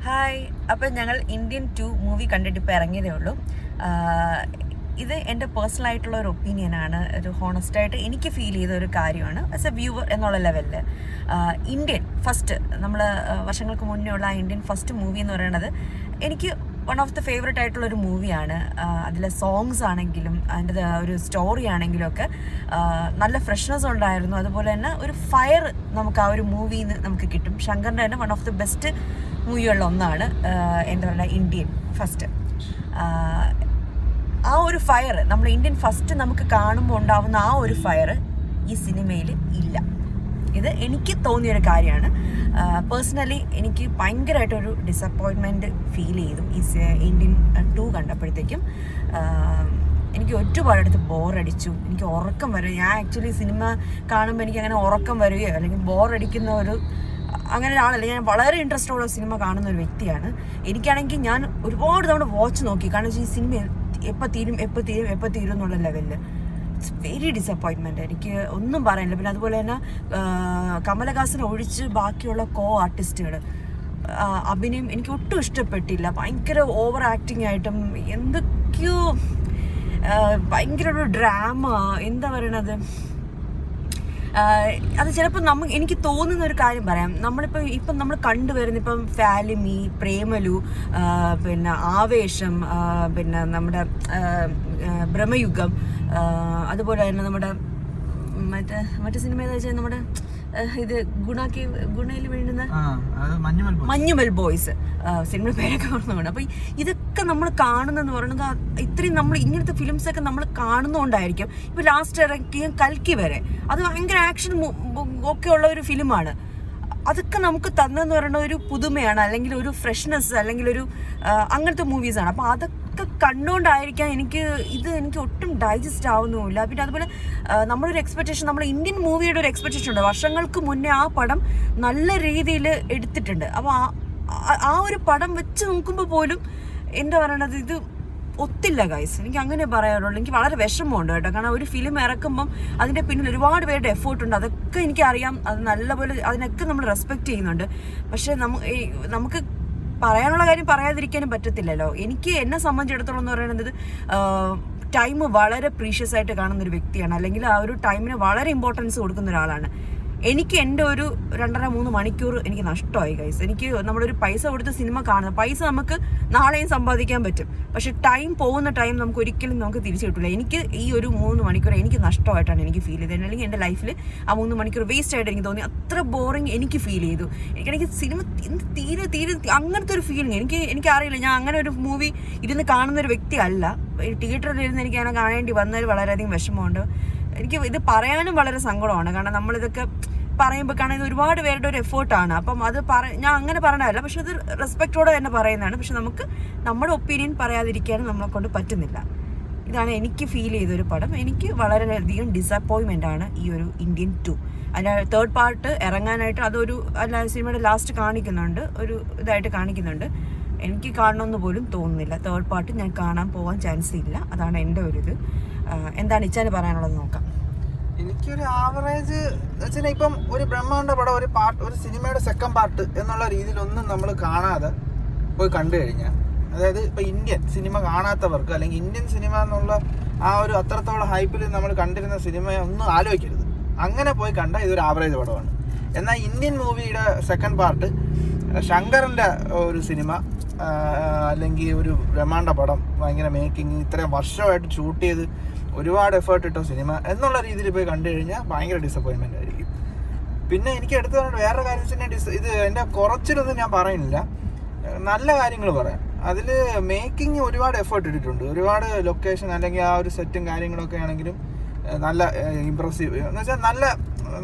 Hi, അപ്പം ഞങ്ങൾ Indian 2 movie കണ്ടിട്ട് ഇപ്പോൾ ഇറങ്ങിയതേ ഉള്ളൂ. ഇത് എൻ്റെ പേഴ്സണലായിട്ടുള്ള ഒരു ഒപ്പീനിയനാണ്. ഒരു ഹോണസ്റ്റായിട്ട് എനിക്ക് ഫീൽ ചെയ്ത ഒരു കാര്യമാണ് ആസ് എ വ്യൂവർ എന്നുള്ള ലെവലിൽ. ഇന്ത്യൻ ഫസ്റ്റ് നമ്മൾ വർഷങ്ങൾക്ക് മുന്നേ ഉള്ള ആ ഇന്ത്യൻ ഫസ്റ്റ് മൂവി എന്ന് പറയുന്നത് എനിക്ക് വൺ ഓഫ് ദ ഫേവറേറ്റ് ആയിട്ടുള്ളൊരു മൂവിയാണ്. അതിലെ സോങ്സ് ആണെങ്കിലും അതിൻ്റെ ഒരു സ്റ്റോറി ആണെങ്കിലും ഒക്കെ നല്ല ഫ്രഷ്നെസ് ഉണ്ടായിരുന്നു. അതുപോലെ തന്നെ ഒരു ഫയർ നമുക്ക് ആ ഒരു മൂവിയിൽ നിന്ന് നമുക്ക് കിട്ടും. ശങ്കറിൻ്റെ തന്നെ വൺ ഓഫ് ദി ബെസ്റ്റ് മൂവികളിൽ ഒന്നാണ് എന്താ പറയുക ഇന്ത്യൻ ഫസ്റ്റ്. ആ ഒരു ഫയർ നമ്മൾ ഇന്ത്യൻ ഫസ്റ്റ് നമുക്ക് കാണുമ്പോൾ ഉണ്ടാവുന്ന ആ ഒരു ഫയർ ഈ സിനിമയിൽ ഇല്ല. ഇത് എനിക്ക് തോന്നിയൊരു കാര്യമാണ്. പേഴ്സണലി എനിക്ക് ഭയങ്കരമായിട്ടൊരു ഡിസപ്പോയിൻമെൻറ്റ് ഫീൽ ചെയ്തു ഈ ഇന്ത്യൻ 2 കണ്ടപ്പോഴത്തേക്കും. എനിക്ക് ഒരുപാടടുത്ത് ബോറടിച്ചു. എനിക്ക് ഉറക്കം വരും. ഞാൻ ആക്ച്വലി സിനിമ കാണുമ്പോൾ എനിക്ക് അങ്ങനെ ഉറക്കം വരികയോ അല്ലെങ്കിൽ ബോറടിക്കുന്ന അങ്ങനെ ഒരാളല്ല. ഞാൻ വളരെ ഇൻട്രസ്റ്റോടെ സിനിമ കാണുന്ന ഒരു വ്യക്തിയാണ്. എനിക്കാണെങ്കിൽ ഞാൻ ഒരുപാട് തവണ വാച്ച് നോക്കി. കാരണം ഈ സിനിമ എപ്പോൾ തീരും എന്നുള്ള ലെവലിൽ ഇറ്റ്സ് വെരി ഡിസപ്പോയിൻമെൻറ്റ്. എനിക്ക് ഒന്നും പറയാനില്ല. പിന്നെ അതുപോലെ തന്നെ കമലഹാസനെ ഒഴിച്ച് ബാക്കിയുള്ള ആർട്ടിസ്റ്റുകൾ അഭിനയം എനിക്ക് ഒട്ടും ഇഷ്ടപ്പെട്ടില്ല. ഭയങ്കര ഓവർ ആക്ടിങ് ആയിട്ടും എന്തൊക്കെയോ ഭയങ്കര ഒരു ഡ്രാമ എന്താ പറയണത്. അത് ചിലപ്പോൾ എനിക്ക് തോന്നുന്ന ഒരു കാര്യം പറയാം. ഇപ്പം നമ്മൾ കണ്ടുവരുന്ന ഇപ്പം ഫാലിമി, പ്രേമലു, പിന്നെ ആവേശം, പിന്നെ നമ്മുടെ ബ്രഹ്മയുഗം, അതുപോലെ തന്നെ നമ്മുടെ മറ്റേ സിനിമ ഏതാ വെച്ചാൽ നമ്മുടെ ഇത് ഗുണയിൽ വീഴുന്ന മഞ്ഞുമൽ ബോയ്സ്, സിനിമ പേരൊക്കെ ഓർമ്മ. അപ്പോൾ ഇതൊക്കെ നമ്മൾ കാണുന്നതെന്ന് പറയുന്നത് ഇത്രയും നമ്മൾ ഇങ്ങനത്തെ ഫിലിംസൊക്കെ നമ്മൾ കാണുന്നതുകൊണ്ടായിരിക്കും. ഇപ്പോൾ ലാസ്റ്റ് ഇറക്കിയ കൽക്കി വരെ അത് ഭയങ്കര ആക്ഷൻ ഒക്കെ ഉള്ള ഒരു ഫിലിമാണ്. അതൊക്കെ നമുക്ക് തന്നെന്ന് പറയുന്ന ഒരു പുതുമയാണ്, അല്ലെങ്കിൽ ഒരു ഫ്രഷ്നെസ്, അല്ലെങ്കിൽ ഒരു അങ്ങനത്തെ മൂവീസാണ്. അപ്പോൾ അതൊക്കെ കണ്ടുകൊണ്ടായിരിക്കാം എനിക്ക് ഒട്ടും ഡൈജസ്റ്റ് ആവുന്നുമില്ല. പിന്നെ അതുപോലെ നമ്മളൊരു എക്സ്പെക്റ്റേഷൻ, നമ്മുടെ ഇന്ത്യൻ മൂവിയുടെ ഒരു എക്സ്പെക്റ്റേഷൻ ഉണ്ട്. വർഷങ്ങൾക്ക് മുന്നേ ആ പടം നല്ല രീതിയിൽ എടുത്തിട്ടുണ്ട്. അപ്പോൾ ആ ഒരു പടം വെച്ച് നോക്കുമ്പോൾ പോലും എന്താ പറയണത്, ഇത് ഒത്തില്ല ഗൈസ്. എനിക്ക് അങ്ങനെ പറയാറുള്ളൂ. എനിക്ക് വളരെ വിഷമമുണ്ട് കേട്ടോ. കാരണം ഒരു ഫിലിം ഇറക്കുമ്പം അതിൻ്റെ പിന്നിൽ ഒരുപാട് പേരുടെ എഫേർട്ടുണ്ട്. അതൊക്കെ എനിക്കറിയാം. അത് നല്ലപോലെ അതിനൊക്കെ നമ്മൾ റെസ്പെക്റ്റ് ചെയ്യുന്നുണ്ട്. പക്ഷേ നമുക്ക് പറയാനുള്ള കാര്യം പറയാതിരിക്കാനും പറ്റത്തില്ലല്ലോ. എന്നെ സംബന്ധിച്ചിടത്തോളം എന്ന് പറയുന്നത് ടൈം വളരെ പ്രീഷ്യസ് ആയിട്ട് കാണുന്നൊരു വ്യക്തിയാണ്, അല്ലെങ്കിൽ ആ ഒരു ടൈമിന് വളരെ ഇമ്പോർട്ടൻസ് കൊടുക്കുന്ന ഒരാളാണ്. എനിക്ക് എൻ്റെ ഒരു 2.5-3 മണിക്കൂർ എനിക്ക് നഷ്ടമായി ഗൈസ്. എനിക്ക് നമ്മളൊരു പൈസ കൊടുത്ത് സിനിമ കാണുന്നത്, പൈസ നമുക്ക് നാളെയും സമ്പാദിക്കാൻ പറ്റും, പക്ഷെ പോകുന്ന ടൈം നമുക്ക് ഒരിക്കലും തിരിച്ചു കിട്ടില്ല. എനിക്ക് ഈ ഒരു 3 മണിക്കൂർ എനിക്ക് നഷ്ടമായിട്ടാണ് എനിക്ക് ഫീൽ ചെയ്തത്. അല്ലെങ്കിൽ എൻ്റെ ലൈഫിൽ ആ 3 മണിക്കൂർ വേസ്റ്റ് ആയിട്ട് എനിക്ക് തോന്നി. അത്ര ബോറിങ് എനിക്ക് ഫീൽ ചെയ്തു. എനിക്കാണെങ്കിൽ സിനിമ തീരെ അങ്ങനത്തെ ഒരു ഫീലിംഗ് എനിക്കറിയില്ല. ഞാൻ അങ്ങനെ ഒരു മൂവി ഇരുന്ന് കാണുന്ന ഒരു വ്യക്തി അല്ല. തിയേറ്ററിൽ ഇരുന്ന് എനിക്ക് അങ്ങനെ കാണേണ്ടി വന്നതിൽ വളരെയധികം വിഷമമുണ്ട്. എനിക്ക് ഇത് പറയാനും വളരെ സങ്കടമാണ്. കാരണം നമ്മളിതൊക്കെ പറയുമ്പോൾ കാരണം ഇത് ഒരുപാട് പേരുടെ ഒരു എഫേർട്ടാണ്. അപ്പം അത് ഞാൻ അങ്ങനെ പറഞ്ഞതല്ല, പക്ഷെ അത് റെസ്പെക്റ്റോടെ തന്നെ പറയുന്നതാണ്. പക്ഷെ നമുക്ക് നമ്മുടെ ഒപ്പീനിയൻ പറയാതിരിക്കാനും നമ്മളെ കൊണ്ട് പറ്റുന്നില്ല. ഇതാണ് എനിക്ക് ഫീൽ ചെയ്തൊരു പടം. എനിക്ക് വളരെയധികം ഡിസപ്പോയിൻമെൻ്റ് ആണ് ഈ ഒരു ഇന്ത്യൻ 2. അതിൻ്റെ 3rd പാർട്ട് ഇറങ്ങാനായിട്ട് അതൊരു സിനിമയുടെ ലാസ്റ്റ് കാണിക്കുന്നുണ്ട്, ഒരു ഇതായിട്ട് കാണിക്കുന്നുണ്ട്. എനിക്ക് കാണണമെന്ന് പോലും തോന്നുന്നില്ല. 3rd പാർട്ട് ഞാൻ കാണാൻ പോകാൻ ചാൻസ് ഇല്ല. അതാണ് എൻ്റെ ഒരു ഇത്. എന്താണ് ഇച്ചാന് പറയാനുള്ളത് നോക്കാം. എനിക്കൊരു ആവറേജ് വെച്ചാൽ ഇപ്പം ഒരു ബ്രഹ്മാണ്ഡ പടം ഒരു സിനിമയുടെ 2nd പാർട്ട് എന്നുള്ള രീതിയിലൊന്നും നമ്മൾ കാണാതെ പോയി കണ്ടു കഴിഞ്ഞാൽ, അതായത് ഇപ്പം ഇന്ത്യൻ സിനിമ കാണാത്തവർക്ക്, അല്ലെങ്കിൽ ഇന്ത്യൻ സിനിമ എന്നുള്ള ആ ഒരു അത്രത്തോളം ഹൈപ്പിൽ നമ്മൾ കണ്ടിരുന്ന സിനിമയെ ഒന്നും ആലോചിക്കരുത്. അങ്ങനെ പോയി കണ്ടാൽ ഇതൊരു ആവറേജ് പടമാണ്. എന്നാൽ ഇന്ത്യൻ മൂവിയുടെ 2nd പാർട്ട്, ശങ്കറിൻ്റെ ഒരു സിനിമ, അല്ലെങ്കിൽ ഒരു ബ്രഹ്മാണ്ഡ പടം, ഭയങ്കര മേക്കിങ്, ഇത്രയും വർഷമായിട്ട് ഷൂട്ട് ചെയ്ത് ഒരുപാട് എഫേർട്ട് ഇട്ട സിനിമ എന്നുള്ള രീതിയിൽ പോയി കണ്ടു കഴിഞ്ഞാൽ ഭയങ്കര ഡിസപ്പോയിൻമെൻ്റ് ആയിരിക്കും. പിന്നെ എനിക്ക് എടുത്തു പറഞ്ഞ വേറെ കാര്യം, ഇത് എൻ്റെ കുറച്ചിലൊന്നും ഞാൻ പറയുന്നില്ല, നല്ല കാര്യങ്ങൾ പറയാം. അതിൽ മേക്കിങ് ഒരുപാട് എഫേർട്ട് ഇട്ടിട്ടുണ്ട്. ഒരുപാട് ലൊക്കേഷൻ അല്ലെങ്കിൽ ആ ഒരു സെറ്റും കാര്യങ്ങളൊക്കെ ആണെങ്കിലും നല്ല ഇമ്പ്രസീവ് എന്ന് വെച്ചാൽ നല്ല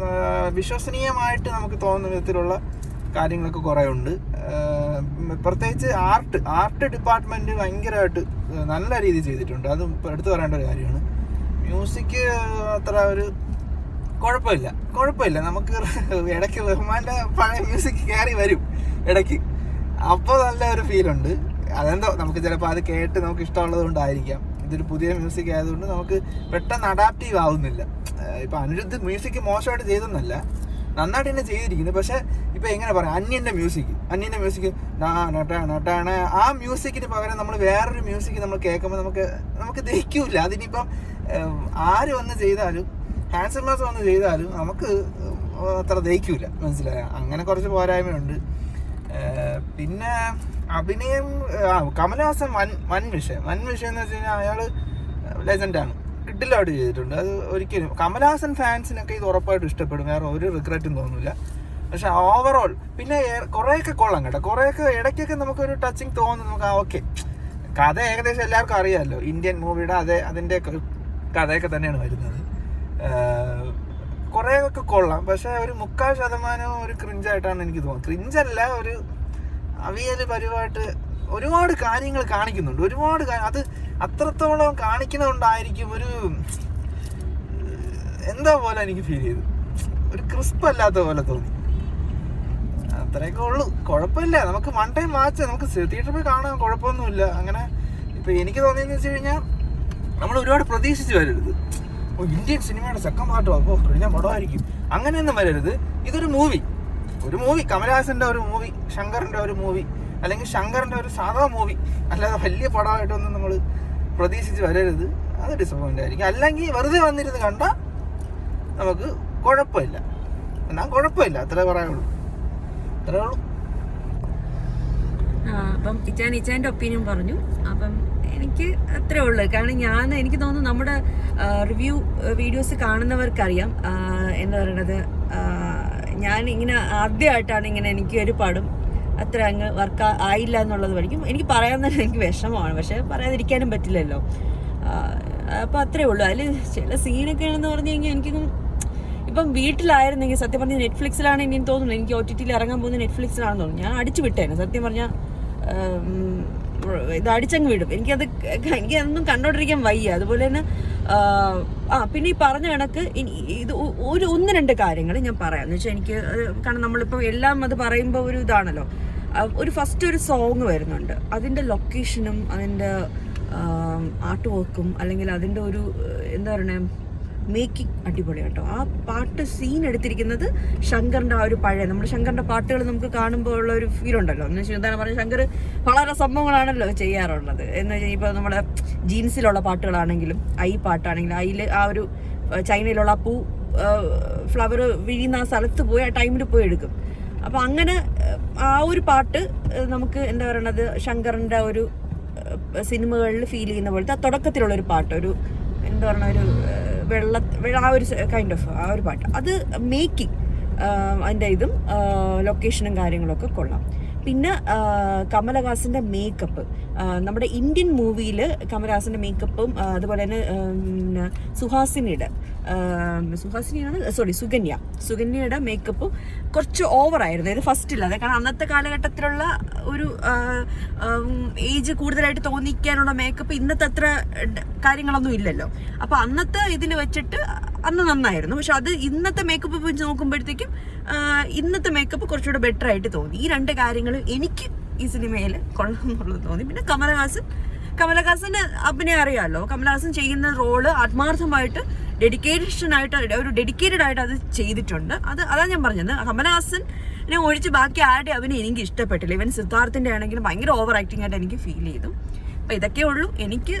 വിശ്വസനീയമായിട്ട് നമുക്ക് തോന്നുന്ന വിധത്തിലുള്ള കാര്യങ്ങളൊക്കെ കുറേ ഉണ്ട്. പ്രത്യേകിച്ച് ആർട്ട് ഡിപ്പാർട്ട്മെൻറ്റ് ഭയങ്കരമായിട്ട് നല്ല രീതിയിൽ ചെയ്തിട്ടുണ്ട്. അതും എടുത്തു പറയേണ്ട ഒരു കാര്യമാണ്. മ്യൂസിക് അത്ര ഒരു കുഴപ്പമില്ല. നമുക്ക് ഇടയ്ക്ക് റഹ്മാൻ്റെ പഴയ മ്യൂസിക് കയറി വരും ഇടയ്ക്ക്, അപ്പോൾ നല്ല ഒരു ഫീലുണ്ട്. അതെന്തോ നമുക്ക് ചിലപ്പോൾ അത് കേട്ട് നമുക്ക് ഇഷ്ടമുള്ളത് കൊണ്ടായിരിക്കാം. ഇതൊരു പുതിയ മ്യൂസിക് ആയതുകൊണ്ട് നമുക്ക് പെട്ടെന്ന് അഡാപ്റ്റീവ് ആവുന്നില്ല. ഇപ്പം അനിരുദ്ധ് മ്യൂസിക് മോശമായിട്ട് ചെയ്തെന്നല്ല, നന്നായിട്ട് തന്നെ ചെയ്തിരിക്കുന്നത്. പക്ഷെ ഇപ്പൊ എങ്ങനെ പറയാം, അന്യന്റെ മ്യൂസിക് നട്ടാണ് ആ മ്യൂസിക്കിന് പകരം നമ്മൾ വേറൊരു മ്യൂസിക് നമ്മൾ കേൾക്കുമ്പോൾ നമുക്ക് ദഹിക്കൂല. അതിനിപ്പം ആര് വന്ന് ചെയ്താലും ഹാൻസൺ മാസ് വന്ന് ചെയ്താലും നമുക്ക് അത്ര ദഹിക്കൂല, മനസ്സിലായ? അങ്ങനെ കുറച്ച് പോരായ്മയുണ്ട്. പിന്നെ അഭിനയം, കമലഹാസൻ വൻ വിഷയം എന്ന് വെച്ച് കഴിഞ്ഞാൽ അയാള് ലെജൻഡാണ്, കിട്ടില്ലായിട്ട് ചെയ്തിട്ടുണ്ട്. അത് ഒരിക്കലും കമലഹാസൻ ഫാൻസിനൊക്കെ ഇത് ഉറപ്പായിട്ടും ഇഷ്ടപ്പെടും, വേറെ ഒരു റിഗ്രറ്റും തോന്നില്ല. പക്ഷെ ഓവറോൾ പിന്നെ കുറേയൊക്കെ കൊള്ളാം കേട്ടോ, കുറേയൊക്കെ ഇടയ്ക്കൊക്കെ നമുക്കൊരു ടച്ചിങ് തോന്നും. നമുക്ക് ഓക്കെ, കഥ ഏകദേശം എല്ലാവർക്കും അറിയാമല്ലോ, ഇന്ത്യൻ മൂവിയുടെ അതിൻ്റെ കഥയൊക്കെ തന്നെയാണ് വരുന്നത്. കുറേയൊക്കെ കൊള്ളാം, പക്ഷെ ഒരു 40% ഒരു ക്രിഞ്ചായിട്ടാണ് എനിക്ക് തോന്നുന്നത്. ക്രിഞ്ചല്ല, ഒരു അവിയല് പരിവായിട്ട് ഒരുപാട് കാര്യങ്ങൾ കാണിക്കുന്നുണ്ട്, അത് അത്രത്തോളം കാണിക്കുന്നതുകൊണ്ടായിരിക്കും ഒരു എന്താ പോലെ എനിക്ക് ഫീൽ ചെയ്തു, ഒരു ക്രിസ്പ് അല്ലാത്ത പോലെ തോന്നി. അത്രയൊക്കെ ഉള്ളൂ, കുഴപ്പമില്ല. നമുക്ക് വൺ ടൈം വാച്ച്, നമുക്ക് തിയേറ്ററിൽ പോയി കാണാൻ കുഴപ്പമൊന്നുമില്ല. അങ്ങനെ ഇപ്പൊ എനിക്ക് തോന്നിയെന്ന് വെച്ച് കഴിഞ്ഞാൽ നമ്മൾ ഒരുപാട് പ്രതീക്ഷിച്ച് വരരുത്. ഇന്ത്യൻ സിനിമയുടെ സെക്കൻഡ് പാർട്ടോ അപ്പോൾ കഴിഞ്ഞ പടമായിരിക്കും, അങ്ങനെയൊന്നും വരരുത്. ഇതൊരു മൂവി, കമലഹാസന്റെ ഒരു മൂവി, ശങ്കറിന്റെ ഒരു മൂവി, അല്ലെങ്കിൽ ശങ്കറിന്റെ ഒരു സാധാ മൂവി, അല്ലാതെ വലിയ പടമായിട്ടൊന്നും നമ്മൾ പ്രതീക്ഷിച്ച് വരരുത്. അത് ഡിസപ്പോയിന്റ് ആയിരിക്കും. അല്ലെങ്കിൽ വെറുതെ വന്നിരുന്ന് കണ്ടാൽ നമുക്ക് കുഴപ്പമില്ല, എന്നാൽ കുഴപ്പമില്ല, അത്രേ പറയുള്ളൂ. അപ്പം ഇച്ചാൻ്റെ ഒപ്പീനിയൻ പറഞ്ഞു. അപ്പം എനിക്ക് അത്രേ ഉള്ളൂ. കാരണം എനിക്ക് തോന്നുന്നു നമ്മുടെ റിവ്യൂ വീഡിയോസ് കാണുന്നവർക്കറിയാം, എന്താ പറയണത്, ഞാൻ ഇങ്ങനെ ആദ്യമായിട്ടാണ് ഇങ്ങനെ എനിക്ക് ഒരു പടം അത്ര അങ്ങ് വർക്ക് ആയില്ല എന്നുള്ളത് പഠിക്കും. എനിക്ക് പറയാൻ തന്നെ എനിക്ക് വിഷമമാണ്, പക്ഷെ പറയാതിരിക്കാനും പറ്റില്ലല്ലോ. അപ്പം അത്രേ ഉള്ളൂ. അതിൽ ചില സീനൊക്കെ ആണെന്ന് പറഞ്ഞു കഴിഞ്ഞാൽ എനിക്കൊന്നും ഇപ്പം വീട്ടിലായിരുന്നെങ്കിൽ, സത്യം പറഞ്ഞാൽ നെറ്റ്ഫ്ലിക്സിലാണ് എനിക്ക് തോന്നുന്നു, എനിക്ക് OTT ഇറങ്ങാൻ പോകുന്ന നെറ്റ്ഫ്ലിക്സിലാണെന്ന് തോന്നുന്നു, ഞാൻ അടിച്ചു വിട്ടേനെ. സത്യം പറഞ്ഞാൽ ഇത് അടിച്ചങ്ങ് വിടും. എനിക്കതൊന്നും കണ്ടോണ്ടിരിക്കാൻ വയ്യ. അതുപോലെ തന്നെ പിന്നെ ഈ പറഞ്ഞ കണക്ക് ഇത് ഒന്ന് രണ്ട് കാര്യങ്ങൾ ഞാൻ പറയാം എന്ന് വെച്ചാൽ എനിക്ക്, കാരണം നമ്മളിപ്പോൾ എല്ലാം അത് പറയുമ്പോൾ ഒരു ഇതാണല്ലോ. ഫസ്റ്റ് ഒരു സോങ് വരുന്നുണ്ട്, അതിൻ്റെ ലൊക്കേഷനും അതിൻ്റെ ആർട്ട് വർക്കും അല്ലെങ്കിൽ അതിൻ്റെ ഒരു എന്താ പറയണേ മേക്കിംഗ് അടിപൊളിയാട്ടോ. ആ പാട്ട് സീൻ എടുത്തിരിക്കുന്നത് ശങ്കറിൻ്റെ ആ ഒരു പഴയ, നമ്മുടെ ശങ്കറിൻ്റെ പാട്ടുകൾ നമുക്ക് കാണുമ്പോൾ ഉള്ള ഒരു ഫീൽ ഉണ്ടല്ലോ. എന്ന് വെച്ചാൽ എന്താണ് പറയുക, ശങ്കർ വളരെ സംഭവങ്ങളാണല്ലോ ചെയ്യാറുള്ളത്. എന്ന് വെച്ചാൽ ഇപ്പോൾ നമ്മുടെ ജീൻസിലുള്ള പാട്ടുകളാണെങ്കിലും പാട്ടാണെങ്കിലും അതിൽ ആ ഒരു ചൈനയിലുള്ള പൂ ഫ്ലവർ വിരിയുന്ന ആ സ്ഥലത്ത് പോയി ആ ടൈമിൽ പോയി എടുക്കും. അപ്പോൾ അങ്ങനെ ആ ഒരു പാട്ട് നമുക്ക് എന്താ പറയണത്, ശങ്കറിൻ്റെ ഒരു സിനിമകളിൽ ഫീൽ ചെയ്യുന്ന പോലത്തെ ആ തുടക്കത്തിലുള്ളൊരു പാട്ട്, ഒരു എന്താ പറയുക, ഒരു ആ ഒരു കൈൻഡ് ഓഫ് ആ ഒരു പാട്ട്, അത് മേക്കിംഗ് അതിൻ്റെ ഇതും ലൊക്കേഷനും കാര്യങ്ങളൊക്കെ കൊള്ളാം. പിന്നെ കമലഹാസൻ്റെ മേക്കപ്പ്, നമ്മുടെ ഇന്ത്യൻ മൂവിയിൽ കമലഹാസൻ്റെ മേക്കപ്പും അതുപോലെ തന്നെ സുകന്യയുടെ മേക്കപ്പും കുറച്ച് ഓവറായിരുന്നു. ഇത് ഫസ്റ്റില്ല, അതെ, കാരണം അന്നത്തെ കാലഘട്ടത്തിലുള്ള ഒരു ഏജ് കൂടുതലായിട്ട് തോന്നിക്കാനുള്ള മേക്കപ്പ് ഇന്നത്തെ അത്ര കാര്യങ്ങളൊന്നും ഇല്ലല്ലോ. അപ്പോൾ അന്നത്തെ ഇതിൽ വെച്ചിട്ട് അന്ന് നന്നായിരുന്നു. പക്ഷെ അത് ഇന്നത്തെ മേക്കപ്പ് വെച്ച് നോക്കുമ്പോഴത്തേക്കും ഇന്നത്തെ മേക്കപ്പ് കുറച്ചുകൂടെ ബെറ്റർ ആയിട്ട് തോന്നി. ഈ രണ്ട് കാര്യങ്ങൾ എനിക്ക് ഈ സിനിമയിൽ കൊള്ളാം എന്നുള്ളത് തോന്നി. പിന്നെ കമലഹാസൻ്റെ അഭിനയം അറിയാമല്ലോ, കമലഹാസൻ ചെയ്യുന്ന റോള് ആത്മാർത്ഥമായിട്ട് ഡെഡിക്കേറ്റഡ് ആയിട്ട് അത് ചെയ്തിട്ടുണ്ട്. അതാണ് ഞാൻ പറഞ്ഞത്. കമലഹാസനെ ഒഴിച്ച് ബാക്കി ആരുടെ അഭിനയം എനിക്ക് ഇഷ്ടപ്പെട്ടില്ല. ഇവൻ സിദ്ധാർത്ഥിൻ്റെ ആണെങ്കിലും ഭയങ്കര ഓവർ ആക്ടിങ് ആയിട്ട് എനിക്ക് ഫീൽ ചെയ്തു. അപ്പോൾ ഇതൊക്കെ ഉള്ളൂ. എനിക്ക്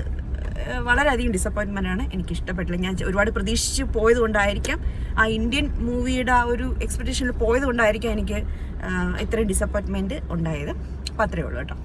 വളരെയധികം ഡിസപ്പോയിൻമെൻ്റ് ആണ്, എനിക്ക് ഇഷ്ടപ്പെട്ടില്ല. ഞാൻ ഒരുപാട് പ്രതീക്ഷിച്ച് പോയത് കൊണ്ടായിരിക്കാം, ആ ഇന്ത്യൻ മൂവിയുടെ ആ ഒരു എക്സ്പെക്ടേഷനിൽ പോയത് കൊണ്ടായിരിക്കാം എനിക്ക് ഇത്രയും ഡിസപ്പോയിൻമെൻറ്റ് ഉണ്ടായത്. അപ്പോൾ അത്രയേ ഉള്ളൂ കേട്ടോ.